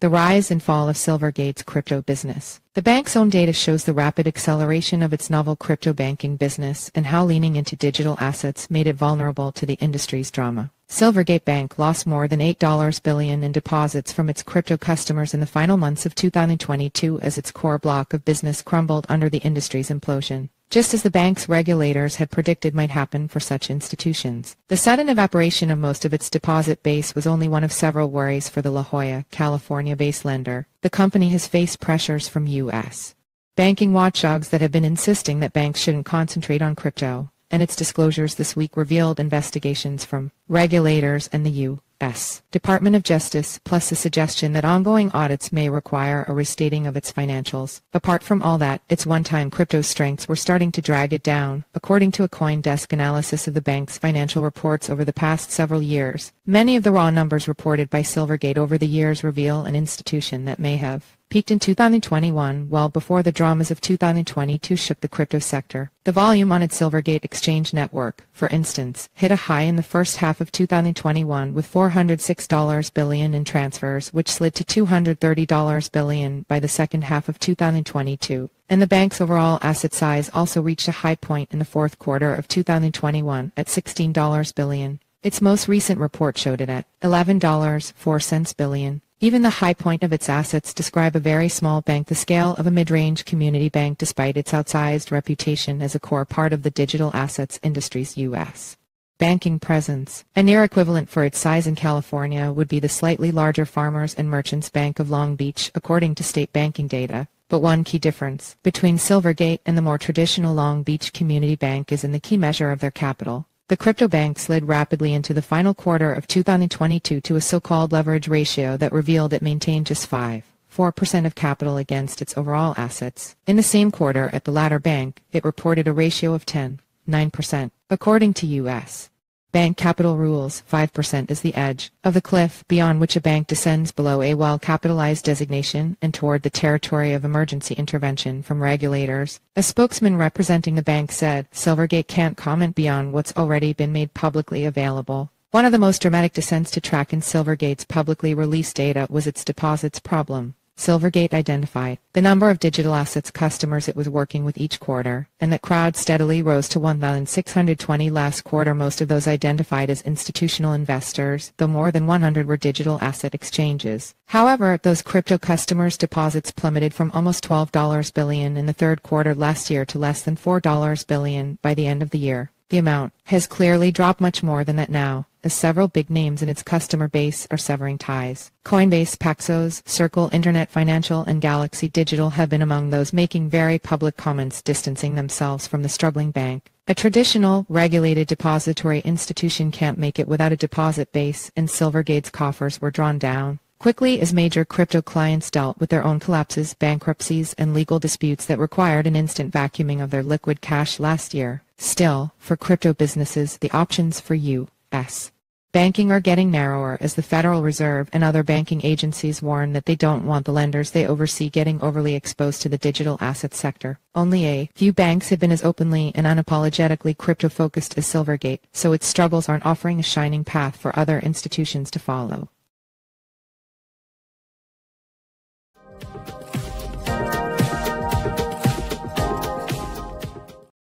The rise and fall of Silvergate's crypto business. The bank's own data shows the rapid acceleration of its novel crypto banking business and how leaning into digital assets made it vulnerable to the industry's drama. Silvergate Bank lost more than $8 billion in deposits from its crypto customers in the final months of 2022 as its core block of business crumbled under the industry's implosion, just as the bank's regulators had predicted might happen for such institutions. The sudden evaporation of most of its deposit base was only one of several worries for the La Jolla, California-based lender. The company has faced pressures from U.S. banking watchdogs that have been insisting that banks shouldn't concentrate on crypto, and its disclosures this week revealed investigations from regulators and the U.S. Department of Justice, plus the suggestion that ongoing audits may require a restating of its financials. Apart from all that, its one-time crypto strengths were starting to drag it down, according to a CoinDesk analysis of the bank's financial reports over the past several years. Many of the raw numbers reported by Silvergate over the years reveal an institution that may have peaked in 2021, well before the dramas of 2022 shook the crypto sector. The volume on its Silvergate exchange network, for instance, hit a high in the first half of 2021 with $406 billion in transfers, which slid to $230 billion by the second half of 2022. And the bank's overall asset size also reached a high point in the fourth quarter of 2021 at $16 billion. Its most recent report showed it at $11.04 billion. Even the high point of its assets describe a very small bank, the scale of a mid-range community bank, despite its outsized reputation as a core part of the digital assets industry's U.S. banking presence. A near equivalent for its size in California would be the slightly larger Farmers and Merchants Bank of Long Beach, according to state banking data. But one key difference between Silvergate and the more traditional Long Beach Community Bank is in the key measure of their capital. The crypto bank slid rapidly into the final quarter of 2022 to a so-called leverage ratio that revealed it maintained just 4% of capital against its overall assets. In the same quarter at the latter bank, it reported a ratio of 9%. According to U.S. bank capital rules, 5% is the edge of the cliff beyond which a bank descends below a well-capitalized designation and toward the territory of emergency intervention from regulators. A spokesman representing the bank said, Silvergate can't comment beyond what's already been made publicly available. One of the most dramatic descents to track in Silvergate's publicly released data was its deposits problem. Silvergate identified the number of digital assets customers it was working with each quarter, and that crowd steadily rose to 1,620 last quarter, most of those identified as institutional investors, though more than 100 were digital asset exchanges. However, those crypto customers' deposits plummeted from almost $12 billion in the third quarter last year to less than $4 billion by the end of the year. The amount has clearly dropped much more than that now, as several big names in its customer base are severing ties. Coinbase, Paxos, Circle, Internet Financial, and Galaxy Digital have been among those making very public comments distancing themselves from the struggling bank. A traditional, regulated depository institution can't make it without a deposit base, and Silvergate's coffers were drawn down quickly as major crypto clients dealt with their own collapses, bankruptcies, and legal disputes that required an instant vacuuming of their liquid cash last year. Still, for crypto businesses, the options for U.S. banking are getting narrower as the Federal Reserve and other banking agencies warn that they don't want the lenders they oversee getting overly exposed to the digital asset sector. Only a few banks have been as openly and unapologetically crypto-focused as Silvergate, so its struggles aren't offering a shining path for other institutions to follow.